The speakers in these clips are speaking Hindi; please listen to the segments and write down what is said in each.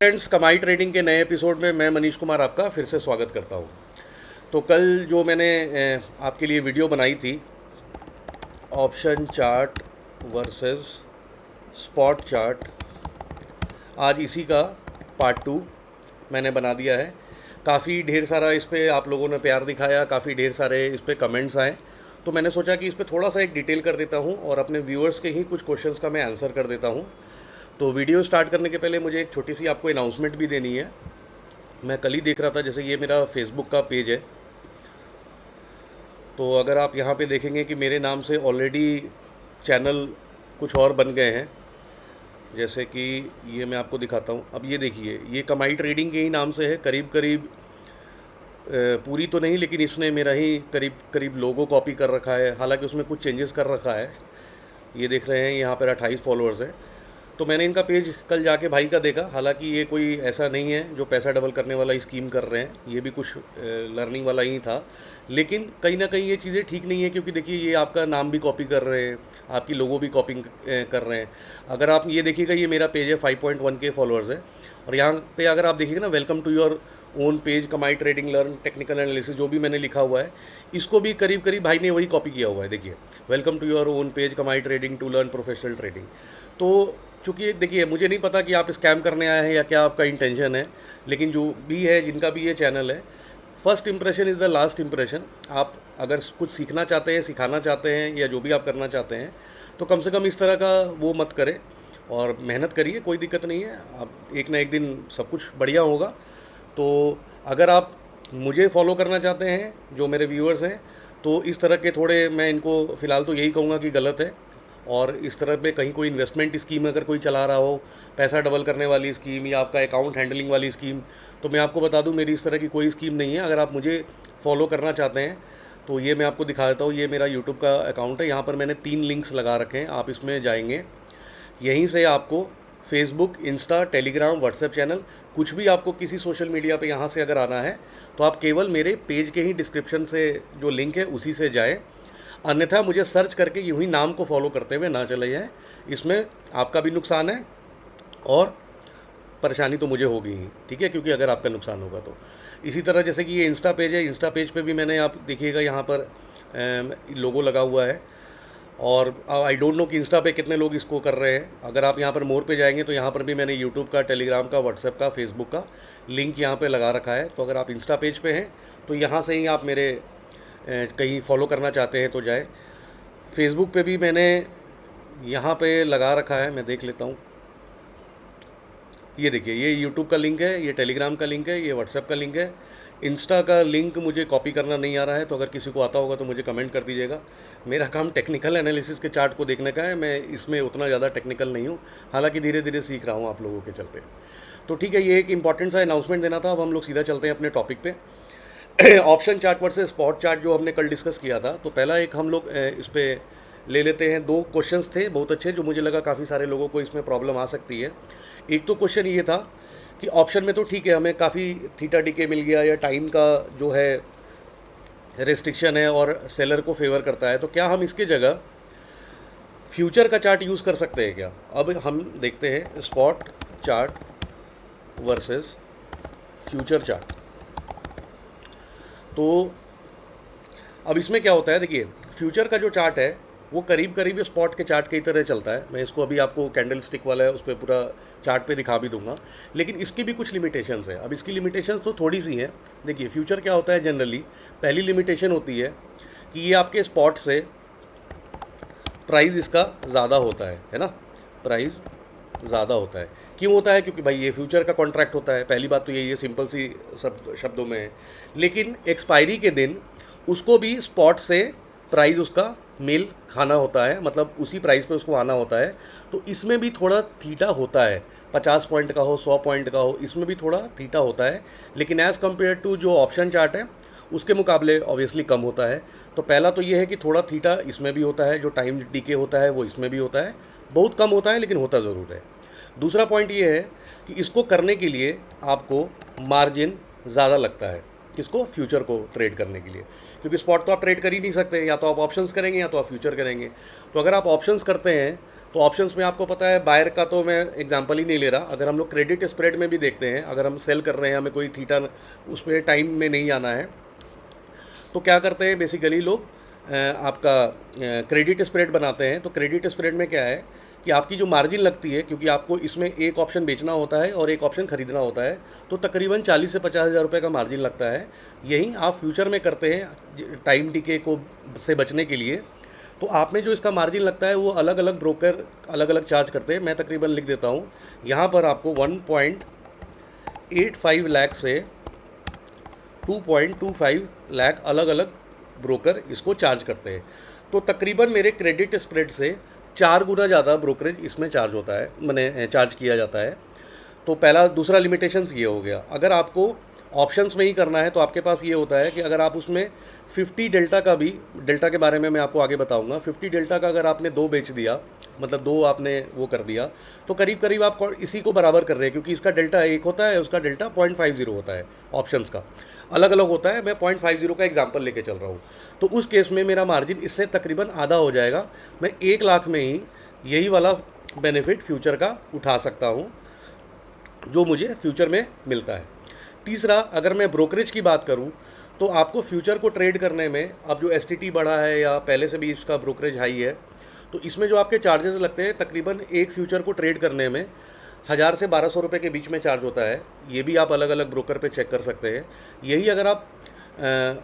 फ्रेंड्स, कमाई ट्रेडिंग के नए एपिसोड में मैं मनीष कुमार आपका फिर से स्वागत करता हूं। तो कल जो मैंने आपके लिए वीडियो बनाई थी, option chart versus spot chart, आज इसी का पार्ट 2 मैंने बना दिया है। काफ़ी ढेर सारा इस पर आप लोगों ने प्यार दिखाया, काफ़ी ढेर सारे इस पर कमेंट्स आए, तो मैंने सोचा कि इस पर थोड़ा सा एक डिटेल कर देता हूँ और अपने व्यूअर्स के ही कुछ क्वेश्चंस का मैं आंसर कर देता हूँ। तो वीडियो स्टार्ट करने के पहले मुझे एक छोटी सी आपको अनाउंसमेंट भी देनी है। मैं कल ही देख रहा था, जैसे ये मेरा फेसबुक का पेज है, तो अगर आप यहाँ पे देखेंगे कि मेरे नाम से ऑलरेडी चैनल कुछ और बन गए हैं, जैसे कि ये मैं आपको दिखाता हूँ। अब ये देखिए, ये कमाई ट्रेडिंग के ही नाम से है, करीब करीब पूरी तो नहीं, लेकिन इसने मेरा ही करीब करीब लोगो कॉपी कर रखा है। हालांकि उसमें कुछ चेंजेस कर रखा है। ये देख रहे हैं, यहाँ पर 28 फॉलोअर्स हैं। तो मैंने इनका पेज कल जाके भाई का देखा। हालांकि ये कोई ऐसा नहीं है जो पैसा डबल करने वाला स्कीम कर रहे हैं, ये भी कुछ लर्निंग वाला ही था। लेकिन कहीं ना कहीं ये चीज़ें ठीक नहीं है, क्योंकि देखिए ये आपका नाम भी कॉपी कर रहे हैं, आपकी लोगो भी कॉपी कर रहे हैं। अगर आप ये देखिएगा, ये मेरा पेज है, 5.1 के फॉलोअर्स है, और यहाँ पे अगर आप देखिएगा ना, welcome to your own page कमाई ट्रेडिंग लर्न टेक्निकल एनालिसिस, जो भी मैंने लिखा हुआ है, इसको भी करीब करीब भाई ने वही कॉपी किया हुआ है। देखिए, welcome to your own page कमाई trading to learn professional trading. तो चूँकि देखिए, मुझे नहीं पता कि आप स्कैम करने आए हैं या क्या आपका इंटेंशन है, लेकिन जो भी है, जिनका भी ये चैनल है, first impression is the last impression. आप अगर कुछ सीखना चाहते हैं, सिखाना चाहते हैं, या जो भी आप करना चाहते हैं, तो कम से कम इस तरह का वो मत करें और मेहनत करिए। कोई दिक्कत नहीं है, आप एक ना एक दिन सब कुछ बढ़िया होगा। तो अगर आप मुझे फॉलो करना चाहते हैं, जो मेरे व्यूअर्स हैं, तो इस तरह के थोड़े, मैं इनको फ़िलहाल तो यही कहूँगा कि गलत है। और इस तरह पे कहीं कोई इन्वेस्टमेंट स्कीम अगर कोई चला रहा हो, पैसा डबल करने वाली स्कीम या आपका अकाउंट हैंडलिंग वाली स्कीम, तो मैं आपको बता दूं, मेरी इस तरह की कोई स्कीम नहीं है। अगर आप मुझे फॉलो करना चाहते हैं तो ये मैं आपको दिखा देता हूँ। ये मेरा यूट्यूब का अकाउंट है, यहाँ पर मैंने 3 लिंक्स लगा रखे हैं। आप इसमें जाएंगे, यहीं से आपको Facebook, Insta, Telegram, WhatsApp channel, कुछ भी आपको किसी सोशल मीडिया पे यहाँ से अगर आना है, तो आप केवल मेरे पेज के ही डिस्क्रिप्शन से जो लिंक है उसी से जाएँ। अन्यथा मुझे सर्च करके यूं ही नाम को फॉलो करते हुए ना चले जाएँ। इसमें आपका भी नुकसान है और परेशानी तो मुझे होगी ही, ठीक है, क्योंकि अगर आपका नुकसान होगा तो। इसी तरह जैसे कि ये इंस्टा पेज है, इंस्टा पेज पे भी मैंने, आप देखिएगा यहाँ पर लोगो लगा हुआ है, और आई डोंट नो कि इंस्टा पे कितने लोग इसको कर रहे हैं। अगर आप यहाँ पर मोर पे जाएंगे तो यहाँ पर भी मैंने यूट्यूब का, टेलीग्राम का, व्हाट्सएप का, फेसबुक का लिंक यहाँ पे लगा रखा है। तो अगर आप इंस्टा पेज पे हैं तो यहाँ से ही आप मेरे कहीं फॉलो करना चाहते हैं तो जाए। फेसबुक पे भी मैंने यहाँ पे लगा रखा है, मैं देख लेता हूँ। ये देखिए, ये यूट्यूब का लिंक है, ये टेलीग्राम का लिंक है, ये व्हाट्सएप का लिंक है। इंस्टा का लिंक मुझे कॉपी करना नहीं आ रहा है, तो अगर किसी को आता होगा तो मुझे कमेंट कर दीजिएगा। मेरा काम टेक्निकल एनालिसिस के चार्ट को देखने का है, मैं इसमें उतना ज़्यादा टेक्निकल नहीं हूँ, हालांकि धीरे धीरे सीख रहा हूँ आप लोगों के चलते। तो ठीक है, ये एक इंपॉर्टेंट सा अनाउंसमेंट देना था। अब हम लोग सीधा चलते हैं अपने टॉपिक पे। Option chart versus spot chart जो हमने कल डिस्कस किया था, तो पहला एक हम लोग इस पर ले लेते हैं। 2 क्वेश्चंस थे बहुत अच्छे, जो मुझे लगा काफ़ी सारे लोगों को इसमें प्रॉब्लम आ सकती है। एक तो क्वेश्चन ये था कि ऑप्शन में तो ठीक है, हमें काफ़ी थीटा डीके मिल गया, या टाइम का जो है रेस्ट्रिक्शन है और सेलर को फेवर करता है, तो क्या हम इसके जगह फ्यूचर का चार्ट यूज़ कर सकते हैं क्या? अब हम देखते हैं spot chart versus future chart. तो अब इसमें क्या होता है, देखिए, फ्यूचर का जो चार्ट है वो करीब करीब स्पॉट के चार्ट की तरह चलता है। मैं इसको अभी आपको कैंडल स्टिक वाला है उस पर पूरा चार्ट पे दिखा भी दूंगा, लेकिन इसकी भी कुछ लिमिटेशंस है। अब इसकी लिमिटेशंस तो थोड़ी सी हैं। देखिए, फ्यूचर क्या होता है जनरली, पहली लिमिटेशन होती है कि ये आपके स्पॉट से प्राइस इसका ज़्यादा होता है ना, प्राइस ज़्यादा होता है। क्यों होता है? क्योंकि भाई ये फ्यूचर का कॉन्ट्रैक्ट होता है, पहली बात तो ये सिंपल सी शब्दों में है। लेकिन एक्सपायरी के दिन उसको भी स्पॉट से प्राइस उसका मेल खाना होता है, मतलब उसी प्राइस पे उसको आना होता है। तो इसमें भी थोड़ा थीटा होता है, 50 पॉइंट का हो, 100 पॉइंट का हो, इसमें भी थोड़ा थीटा होता है। लेकिन एज़ कम्पेयर टू जो ऑप्शन चार्ट है उसके मुकाबले ऑब्वियसली कम होता है। तो पहला तो ये है कि थोड़ा थीटा इसमें भी होता है, जो टाइम डीके होता है वो इसमें भी होता है, बहुत कम होता है लेकिन होता ज़रूर है। दूसरा पॉइंट ये है कि इसको करने के लिए आपको मार्जिन ज़्यादा लगता है, किसको? फ्यूचर को ट्रेड करने के लिए, क्योंकि स्पॉट तो आप ट्रेड कर ही नहीं सकते, या तो आप ऑप्शंस करेंगे या तो आप फ्यूचर करेंगे। तो अगर आप ऑप्शंस करते हैं तो ऑप्शंस में आपको पता है बायर का तो मैं एग्जांपल ही नहीं ले रहा, अगर हम लोग क्रेडिट स्प्रेड में भी देखते हैं, अगर हम सेल कर रहे हैं, हमें कोई थीटा उसमें टाइम में नहीं आना है, तो क्या करते हैं बेसिकली लोग आपका क्रेडिट स्प्रेड बनाते हैं। तो क्रेडिट स्प्रेड में क्या है कि आपकी जो मार्जिन लगती है, क्योंकि आपको इसमें एक ऑप्शन बेचना होता है और एक ऑप्शन ख़रीदना होता है, तो तकरीबन 40 से 50 हज़ार रुपये का मार्जिन लगता है। यही आप फ्यूचर में करते हैं टाइम डिके को से बचने के लिए। तो आप में जो इसका मार्जिन लगता है वो अलग अलग ब्रोकर अलग अलग चार्ज करते हैं। मैं तकरीबन लिख देता हूँ यहाँ पर, आपको 1.85 लाख से 2.25 लाख अलग अलग ब्रोकर इसको चार्ज करते हैं। तो तकरीबन मेरे क्रेडिट स्प्रेड से 4 गुना ज़्यादा ब्रोकरेज इसमें चार्ज होता है, मैंने चार्ज किया जाता है। तो पहला दूसरा लिमिटेशंस ये हो गया। अगर आपको ऑप्शंस में ही करना है तो आपके पास ये होता है कि अगर आप उसमें 50 डेल्टा का भी, डेल्टा के बारे में मैं आपको आगे बताऊंगा, 50 डेल्टा का अगर आपने 2 बेच दिया, मतलब 2 आपने वो कर दिया, तो करीब करीब आप इसी को बराबर कर रहे हैं, क्योंकि इसका डेल्टा 1 होता है, उसका डेल्टा 0.50 होता है। ऑप्शंस का अलग अलग होता है, मैं 0.50 का एग्जाम्पल लेके चल रहा हूँ। तो उस केस में मेरा मार्जिन इससे तकरीबन आधा हो जाएगा। मैं 1 लाख में ही यही वाला बेनिफिट फ्यूचर का उठा सकता हूँ जो मुझे फ्यूचर में मिलता है। तीसरा, अगर मैं ब्रोकरेज की बात करूं तो आपको फ्यूचर को ट्रेड करने में, अब जो एसटीटी बढ़ा है या पहले से भी इसका ब्रोकरेज हाई है, तो इसमें जो आपके चार्जेस लगते हैं तकरीबन एक फ्यूचर को ट्रेड करने में 1000 से 1200 रुपये के बीच में चार्ज होता है। ये भी आप अलग अलग ब्रोकर पे चेक कर सकते हैं। यही अगर आप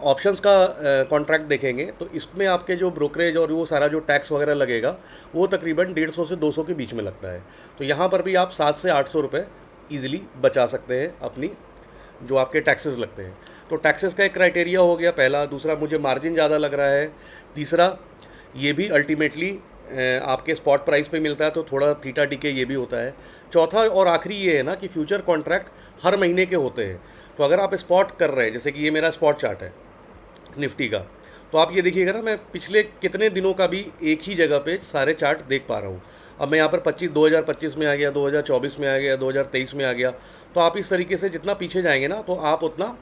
ऑप्शंस का कॉन्ट्रैक्ट देखेंगे तो इसमें आपके जो ब्रोकरेज और वो सारा जो टैक्स वगैरह लगेगा वो तकरीबन 150 से 200 के बीच में लगता है। तो यहाँ पर भी आप 700 से 800 रुपये ईजिली बचा सकते हैं अपनी जो आपके टैक्सेस लगते हैं। तो टैक्सेस का एक क्राइटेरिया हो गया पहला। दूसरा, मुझे मार्जिन ज़्यादा लग रहा है। तीसरा, ये भी अल्टीमेटली आपके स्पॉट प्राइस पे मिलता है, तो थोड़ा थीटा टिके ये भी होता है। चौथा और आखिरी ये है ना कि फ्यूचर कॉन्ट्रैक्ट हर महीने के होते हैं। तो अगर आप स्पॉट कर रहे हैं, जैसे कि ये मेरा स्पॉट चार्ट है निफ्टी का, तो आप ये देखिएगा ना, मैं पिछले कितने दिनों का भी एक ही जगह पे सारे चार्ट देख पा रहा हूँ। अब मैं यहाँ पर 2025 में आ गया, 2024 में आ गया, 2023 में आ गया। तो आप इस तरीके से जितना पीछे जाएंगे ना, तो आप उतना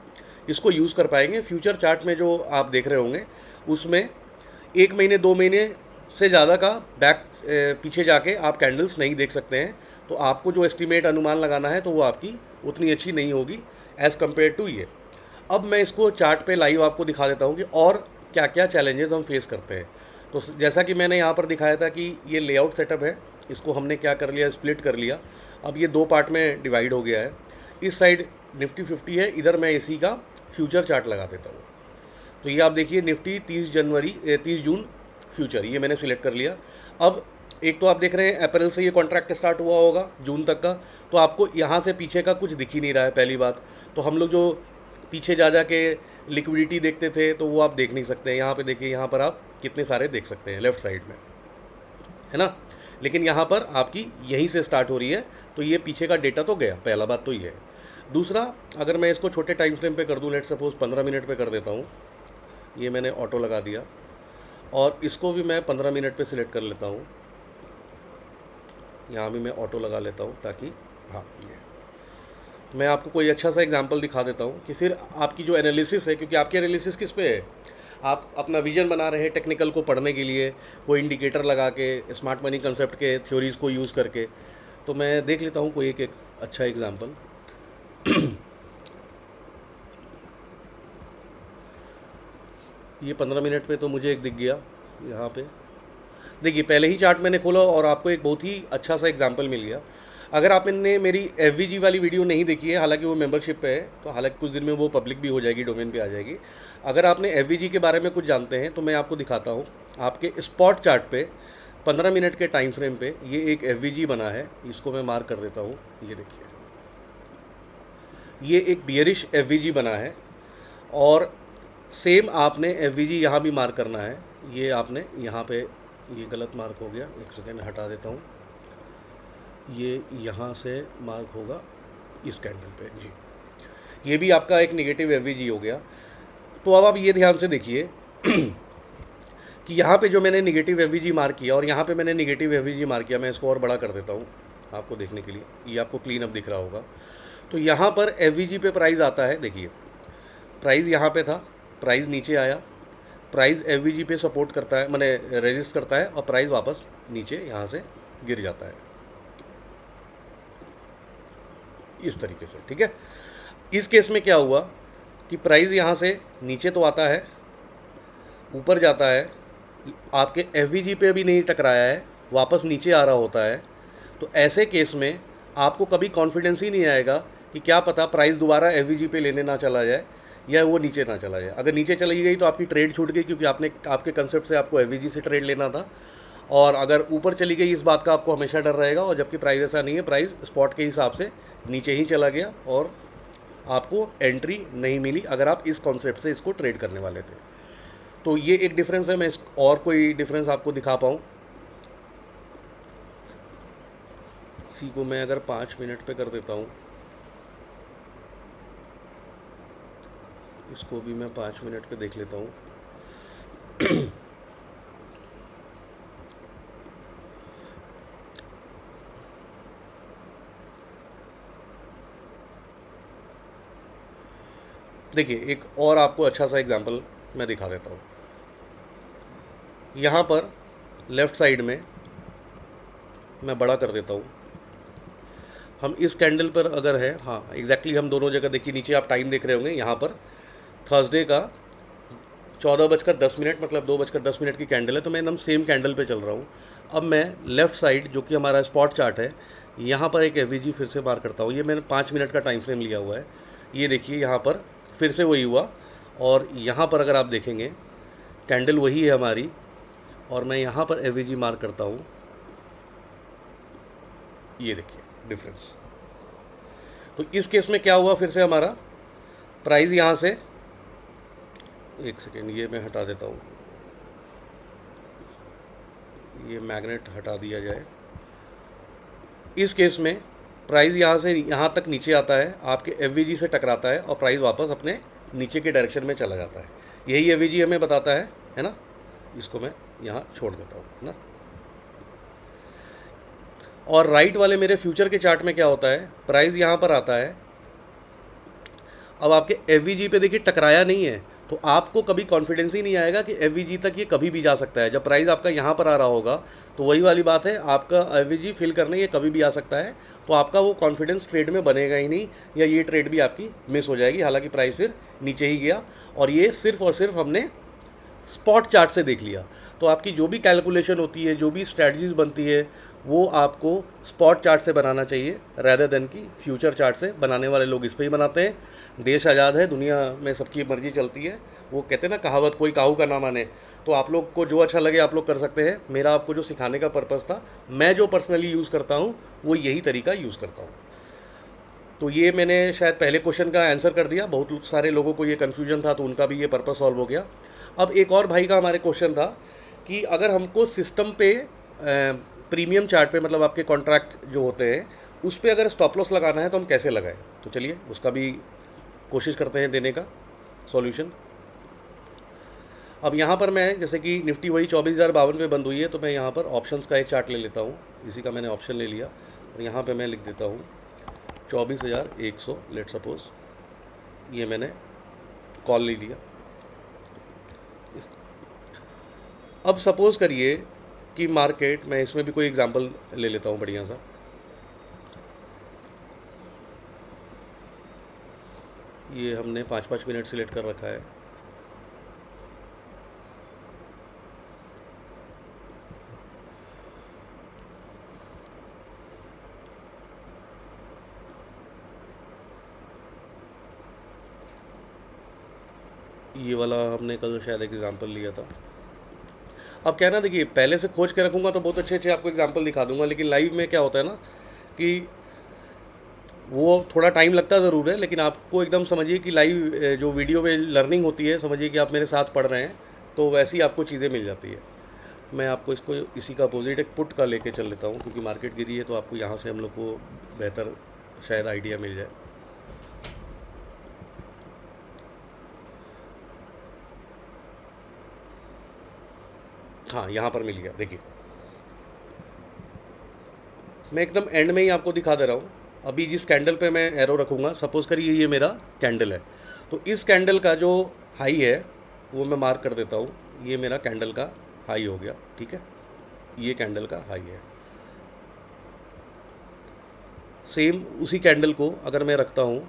इसको यूज़ कर पाएंगे। फ्यूचर चार्ट में जो आप देख रहे होंगे उसमें 1 महीने 2 महीने से ज़्यादा का बैक पीछे जाके आप कैंडल्स नहीं देख सकते हैं। तो आपको जो एस्टिमेट अनुमान लगाना है तो वो आपकी उतनी अच्छी नहीं होगी एज़ कम्पेयर टू ये। अब मैं इसको चार्ट पे लाइव आपको दिखा देता हूँ कि और क्या क्या चैलेंजेस हम फेस करते हैं। तो जैसा कि मैंने यहाँ पर दिखाया था कि ये लेआउट सेटअप है, इसको हमने क्या कर लिया, स्प्लिट कर लिया। अब ये 2 पार्ट में डिवाइड हो गया है। इस साइड निफ्टी 50 है, इधर मैं इसी का फ्यूचर चार्ट लगा देता हूँ। तो ये आप देखिए निफ्टी 30 जून फ्यूचर, ये मैंने सिलेक्ट कर लिया। अब एक तो आप देख रहे हैं अप्रैल से ये कॉन्ट्रैक्ट स्टार्ट हुआ होगा जून तक का, तो आपको यहाँ से पीछे का कुछ दिख ही नहीं रहा है पहली बात। तो हम लोग जो पीछे जा के लिक्विडिटी देखते थे तो वो आप देख नहीं सकते हैं। यहाँ पे देखिए, यहाँ पर आप कितने सारे देख सकते हैं लेफ़्ट साइड में, है ना। लेकिन यहाँ पर आपकी यहीं से स्टार्ट हो रही है, तो ये पीछे का डेटा तो गया, पहला बात तो ये है। दूसरा, अगर मैं इसको छोटे टाइम फ्रेम पे कर दूँ, लेट सपोज 15 मिनट पे कर देता हूँ, ये मैंने ऑटो लगा दिया, और इसको भी मैं 15 मिनट पे सिलेक्ट कर लेता हूँ। यहाँ भी मैं ऑटो लगा लेता हूँ ताकि, हाँ, ये मैं आपको कोई अच्छा सा एग्जांपल दिखा देता हूँ कि फिर आपकी जो एनालिसिस है, क्योंकि आपकी एनालिसिस किस पे है, आप अपना विजन बना रहे हैं टेक्निकल को पढ़ने के लिए, कोई इंडिकेटर लगा के, स्मार्ट मनी कंसेप्ट के थ्योरीज़ को यूज़ करके। तो मैं देख लेता हूँ कोई एक अच्छा एग्जांपल। ये 15 मिनट पे तो मुझे एक दिख गया। यहाँ पे देखिए, पहले ही चार्ट मैंने खोला और आपको एक बहुत ही अच्छा सा एग्जांपल मिल गया। अगर आपने मेरी एफवीजी वाली वीडियो नहीं देखी है, हालांकि वो मेंबरशिप पे है, तो हालांकि कुछ दिन में वो पब्लिक भी हो जाएगी, डोमेन पे आ जाएगी। अगर आपने एफवीजी के बारे में कुछ जानते हैं तो मैं आपको दिखाता हूँ। आपके स्पॉट चार्ट पे 15 मिनट के टाइम फ्रेम पे ये एक एफवीजी बना है, इसको मैं मार्क कर देता हूँ। ये देखिए, ये एक बियरिश एफवीजी बना है, और सेम आपने एफवीजी यहाँ भी मार्क करना है। ये आपने यहाँ पे, ये गलत मार्क हो गया, एक सेकेंड हटा देता हूँ। ये यहाँ से मार्क होगा इस कैंडल पे जी, ये भी आपका एक नेगेटिव एफवीजी हो गया। तो अब आप ये ध्यान से देखिए कि यहाँ पे जो मैंने नेगेटिव एफवीजी मार्क किया और यहाँ पे मैंने नेगेटिव एफवीजी मार्क किया, मैं इसको और बड़ा कर देता हूँ आपको देखने के लिए, ये आपको क्लीन अप दिख रहा होगा। तो यहाँ पर एफवीजी पे प्राइस आता है, देखिए प्राइस यहाँ पे था, प्राइस नीचे आया, प्राइस एफवीजी पे सपोर्ट करता है, मैंने रेजिस्ट करता है, और प्राइस वापस नीचे यहाँ से गिर जाता है इस तरीके से, ठीक है। इस केस में क्या हुआ कि प्राइस यहाँ से नीचे तो आता है, ऊपर जाता है, आपके एफ पे भी नहीं टकराया है, वापस नीचे आ रहा होता है। तो ऐसे केस में आपको कभी कॉन्फिडेंस ही नहीं आएगा कि क्या पता प्राइस दोबारा एफ पे लेने ना चला जाए या वो नीचे ना चला जाए। अगर नीचे चली गई तो आपकी ट्रेड छूट गई, क्योंकि आपने आपके कंसेप्ट से आपको एफ से ट्रेड लेना था। और अगर ऊपर चली गई इस बात का आपको हमेशा डर रहेगा, और जबकि प्राइस ऐसा नहीं है, प्राइस स्पॉट के हिसाब से नीचे ही चला गया और आपको एंट्री नहीं मिली अगर आप इस कॉन्सेप्ट से इसको ट्रेड करने वाले थे। तो ये एक डिफरेंस है। मैं इस और कोई डिफरेंस आपको दिखा पाऊँ, इसी को मैं अगर 5 मिनट पे कर देता हूँ, इसको भी मैं 5 मिनट पे देख लेता हूँ। देखिए एक और आपको अच्छा सा एग्जांपल मैं दिखा देता हूँ। यहाँ पर लेफ़्ट साइड में मैं बड़ा कर देता हूँ। हम इस कैंडल पर अगर है, हाँ एग्जैक्टली हम दोनों जगह देखिए, नीचे आप टाइम देख रहे होंगे, यहाँ पर थर्सडे का 14:10 मतलब 2:10 की कैंडल है, तो मैं एकदम सेम कैंडल पे चल रहा हूँ। अब मैं लेफ़्ट साइड जो कि हमारा स्पॉट चार्ट है, यहाँ पर एक एफ फिर से मार करता हूँ। ये मैंने 5 मिनट का टाइम फ्रेम लिया हुआ है। ये देखिए यहाँ पर फिर से वही हुआ, और यहाँ पर अगर आप देखेंगे कैंडल वही है हमारी, और मैं यहाँ पर एफ मार्क करता हूँ। ये देखिए डिफरेंस। तो इस केस में क्या हुआ, फिर से हमारा प्राइस यहाँ से, एक सेकेंड ये मैं हटा देता हूँ, ये मैग्नेट हटा दिया जाए। इस केस में प्राइस यहाँ से यहाँ तक नीचे आता है, आपके एफ से टकराता है और प्राइस वापस अपने नीचे के डायरेक्शन में चला जाता है। यही एफ हमें बताता है ना। इसको मैं यहाँ छोड़ देता हूँ, है ना। और राइट वाले मेरे फ्यूचर के चार्ट में क्या होता है, प्राइस यहाँ पर आता है, अब आपके एफ पे देखिए टकराया नहीं है, तो आपको कभी कॉन्फिडेंस ही नहीं आएगा कि एफ तक ये कभी भी जा सकता है। जब प्राइस आपका यहाँ पर आ रहा होगा तो वही वाली बात है, आपका एफ फिल करने ये कभी भी आ सकता है, तो आपका वो कॉन्फिडेंस ट्रेड में बनेगा ही नहीं, या ये ट्रेड भी आपकी मिस हो जाएगी। हालांकि प्राइस फिर नीचे ही गया, और ये सिर्फ और सिर्फ हमने स्पॉट चार्ट से देख लिया। तो आपकी जो भी कैलकुलेशन होती है, जो भी स्ट्रैटेजीज बनती है, वो आपको स्पॉट चार्ट से बनाना चाहिए रैदर देन कि फ्यूचर चार्ट से। बनाने वाले लोग इस पर ही बनाते हैं। देश आज़ाद है, दुनिया में सबकी मर्जी चलती है। वो कहते हैं ना कहावत, कोई काहू का ना माने। तो आप लोग को जो अच्छा लगे आप लोग कर सकते हैं। मेरा आपको जो सिखाने का पर्पज़ था, मैं जो पर्सनली यूज़ करता हूँ वो यही तरीका यूज़ करता हूँ। तो ये मैंने शायद पहले क्वेश्चन का आंसर कर दिया। बहुत सारे लोगों को ये कन्फ्यूजन था, तो उनका भी ये पर्पज़ सॉल्व हो गया। अब एक और भाई का हमारे क्वेश्चन था कि अगर हमको सिस्टम पे प्रीमियम चार्ट पे, मतलब आपके कॉन्ट्रैक्ट जो होते हैं उस पे अगर स्टॉप लॉस लगाना है तो हम कैसे लगाएं। तो चलिए उसका भी कोशिश करते हैं देने का सॉल्यूशन। अब यहाँ पर मैं, जैसे कि निफ्टी वही 24,052 पे बंद हुई है, तो मैं यहाँ पर ऑप्शंस का एक चार्ट ले लेता हूँ। इसी का मैंने ऑप्शन ले लिया और यहाँ पे मैं लिख देता हूँ 24,100 लेट सपोज। ये मैंने कॉल ले लिया। अब सपोज़ करिए कि मार्केट, मैं इसमें भी कोई एग्जांपल ले लेता हूँ बढ़िया सा। ये हमने 5-5 मिनट सिलेक्ट कर रखा है। ये वाला हमने कल शायद एक एग्जांपल लिया था। अब क्या है ना, देखिए पहले से खोज के रखूँगा तो बहुत अच्छे अच्छे आपको एग्जांपल दिखा दूंगा, लेकिन लाइव में क्या होता है ना कि वो थोड़ा टाइम लगता ज़रूर है, लेकिन आपको एकदम समझिए कि लाइव जो वीडियो में लर्निंग होती है, समझिए कि आप मेरे साथ पढ़ रहे हैं, तो वैसे ही आपको चीज़ें मिल जाती है। मैं आपको इसको इसी का अपोजिट एक पुट का लेके चल लेता हूँ, क्योंकि मार्केट गिरी है तो आपको यहाँ से हम लोग को बेहतर शायद आइडिया मिल जाए। हाँ यहाँ पर मिल गया। देखिए मैं एकदम एंड में ही आपको दिखा दे रहा हूँ। अभी जिस कैंडल पे मैं एरो रखूँगा, सपोज़ करिए ये मेरा कैंडल है, तो इस कैंडल का जो हाई है वो मैं मार्क कर देता हूँ। ये मेरा कैंडल का हाई हो गया, ठीक है, ये कैंडल का हाई है। सेम उसी कैंडल को अगर मैं रखता हूँ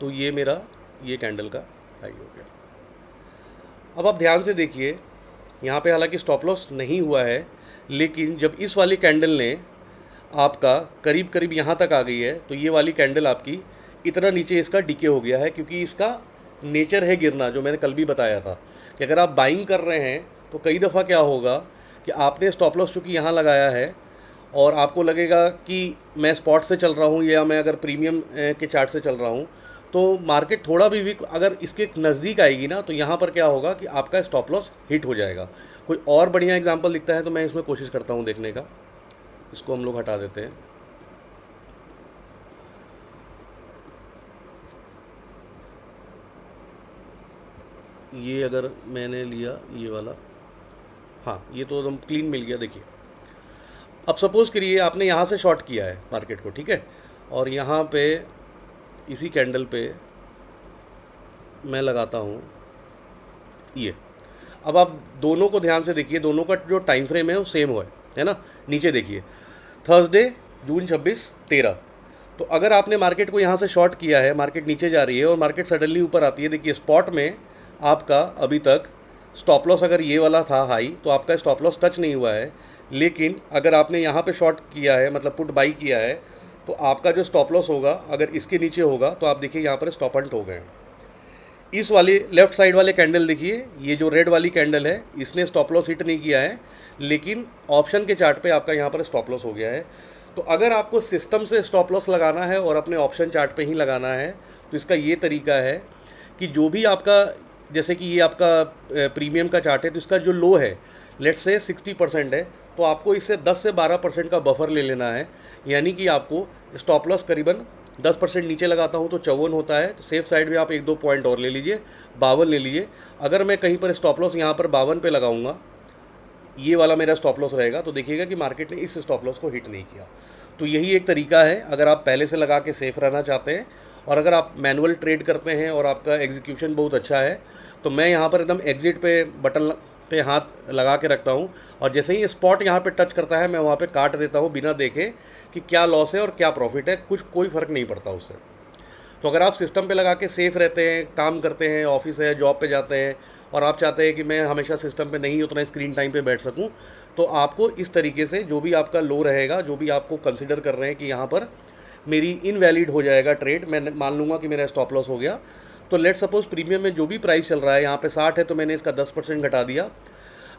तो ये मेरा ये कैंडल का हाई हो गया। अब आप ध्यान से देखिए, यहाँ पे हालांकि स्टॉप लॉस नहीं हुआ है, लेकिन जब इस वाली कैंडल ने आपका करीब करीब यहाँ तक आ गई है तो ये वाली कैंडल आपकी इतना नीचे इसका डिके हो गया है, क्योंकि इसका नेचर है गिरना, जो मैंने कल भी बताया था कि अगर आप बाइंग कर रहे हैं तो कई दफ़ा क्या होगा कि आपने स्टॉप लॉस चूँकि यहाँ लगाया है और आपको लगेगा कि मैं स्पॉट से चल रहा हूँ या मैं अगर प्रीमियम के चार्ट से चल रहा हूँ, तो मार्केट थोड़ा भी वीक अगर इसके नज़दीक आएगी ना तो यहाँ पर क्या होगा कि आपका स्टॉप लॉस हिट हो जाएगा। कोई और बढ़िया एग्जांपल दिखता है तो मैं इसमें कोशिश करता हूँ देखने का। इसको हम लोग हटा देते हैं। ये अगर मैंने लिया ये वाला, हाँ ये तो एकदम क्लीन मिल गया। देखिए अब सपोज़ करिए आपने यहाँ से शॉर्ट किया है मार्केट को, ठीक है, और यहाँ पे इसी कैंडल पे मैं लगाता हूँ ये। अब आप दोनों को ध्यान से देखिए, दोनों का जो टाइम फ्रेम है वो सेम है ना। नीचे देखिए थर्सडे जून 26 13। तो अगर आपने मार्केट को यहाँ से शॉर्ट किया है, मार्केट नीचे जा रही है और मार्केट सडनली ऊपर आती है, देखिए स्पॉट में आपका अभी तक स्टॉप लॉस अगर ये वाला था हाई तो आपका स्टॉप लॉस टच नहीं हुआ है। लेकिन अगर आपने यहाँ पे शॉर्ट किया है, मतलब पुट बाई किया है, तो आपका जो स्टॉप लॉस होगा अगर इसके नीचे होगा तो आप देखिए यहाँ पर स्टॉप हंट हो गए हैं। इस वाले लेफ्ट साइड वाले कैंडल देखिए, ये जो रेड वाली कैंडल है इसने स्टॉप लॉस हिट नहीं किया है, लेकिन ऑप्शन के चार्ट पे आपका यहाँ पर स्टॉप लॉस हो गया है। तो अगर आपको सिस्टम से स्टॉप लॉस लगाना है और अपने ऑप्शन चार्ट पे ही लगाना है तो इसका ये तरीका है कि जो भी आपका, जैसे कि ये आपका प्रीमियम का चार्ट है, तो इसका जो लो है लेट्स से 60% है, तो आपको इससे 10 से 12% का बफर ले लेना है। यानी कि आपको स्टॉप लॉस करीबन 10% नीचे लगाता हूँ तो 54 होता है, तो सेफ साइड में आप 1-2 पॉइंट और ले लीजिए, 52 ले लीजिए। अगर मैं कहीं पर स्टॉप लॉस यहाँ पर 52 पे लगाऊंगा, ये वाला मेरा स्टॉप लॉस रहेगा, तो देखिएगा कि मार्केट ने इस स्टॉप लॉस को हिट नहीं किया। तो यही एक तरीका है अगर आप पहले से लगा के सेफ रहना चाहते हैं। और अगर आप मैनुअल ट्रेड करते हैं और आपका एग्जीक्यूशन बहुत अच्छा है, तो मैं यहाँ पर एकदम एग्जिट पे बटन पे हाथ लगा के रखता हूँ, और जैसे ही स्पॉट यहाँ पे टच करता है मैं वहाँ पे काट देता हूँ बिना देखे कि क्या लॉस है और क्या प्रॉफिट है, कोई फ़र्क नहीं पड़ता उससे। तो अगर आप सिस्टम पे लगा के सेफ रहते हैं, काम करते हैं, ऑफिस है, जॉब पे जाते हैं, और आप चाहते हैं कि मैं हमेशा सिस्टम पे नहीं उतना स्क्रीन टाइम पे बैठ सकूं, तो आपको इस तरीके से जो भी आपका लो रहेगा, जो भी आपको कंसिडर कर रहे हैं कि यहाँ पर मेरी इनवैलिड हो जाएगा ट्रेड, मैं मान लूँगा कि मेरा स्टॉप लॉस हो गया, तो लेट सपोज प्रीमियम में जो भी प्राइस चल रहा है, यहाँ पे 60 है तो मैंने इसका 10% घटा दिया।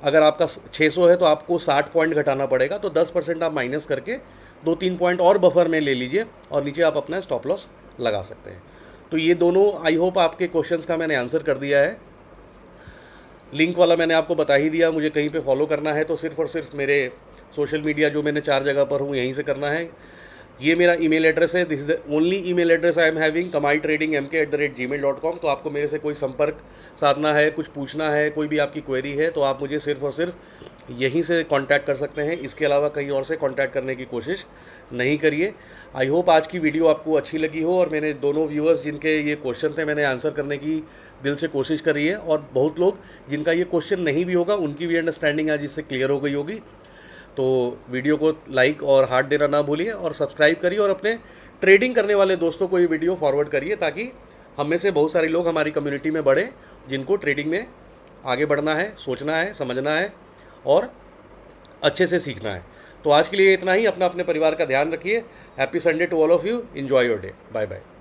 अगर आपका 600 है तो आपको 60 पॉइंट घटाना पड़ेगा, तो 10% आप माइनस करके 2-3 पॉइंट और बफर में ले लीजिए और नीचे आप अपना स्टॉप लॉस लगा सकते हैं। तो ये दोनों आई होप आपके क्वेश्चंस का मैंने आंसर कर दिया है। लिंक वाला मैंने आपको बता ही दिया, मुझे कहीं पे फॉलो करना है तो सिर्फ और सिर्फ मेरे सोशल मीडिया जो मैंने 4 जगह पर हूँ यहीं से करना है। ये मेरा ईमेल एड्रेस है, this is the only email address I am having, kamaitradingmk@gmail.com। तो आपको मेरे से कोई संपर्क साधना है, कुछ पूछना है, कोई भी आपकी क्वेरी है, तो आप मुझे सिर्फ और सिर्फ यहीं से कांटेक्ट कर सकते हैं। इसके अलावा कहीं और से कांटेक्ट करने की कोशिश नहीं करिए। आई होप आज की वीडियो आपको अच्छी लगी हो, और मेरे दोनों व्यूअर्स जिनके ये क्वेश्चन थे मैंने आंसर करने की दिल से कोशिश करी है, और बहुत लोग जिनका ये क्वेश्चन नहीं भी होगा उनकी भी अंडरस्टैंडिंग आज इससे क्लियर हो गई होगी। तो वीडियो को लाइक और हार्ट देना ना भूलिए, और सब्सक्राइब करिए, और अपने ट्रेडिंग करने वाले दोस्तों को ये वीडियो फॉरवर्ड करिए, ताकि हम में से बहुत सारे लोग हमारी कम्युनिटी में बढ़े जिनको ट्रेडिंग में आगे बढ़ना है, सोचना है, समझना है और अच्छे से सीखना है। तो आज के लिए इतना ही। अपना अपने परिवार का ध्यान रखिए। Happy Sunday to all of you. Enjoy your day. Bye bye.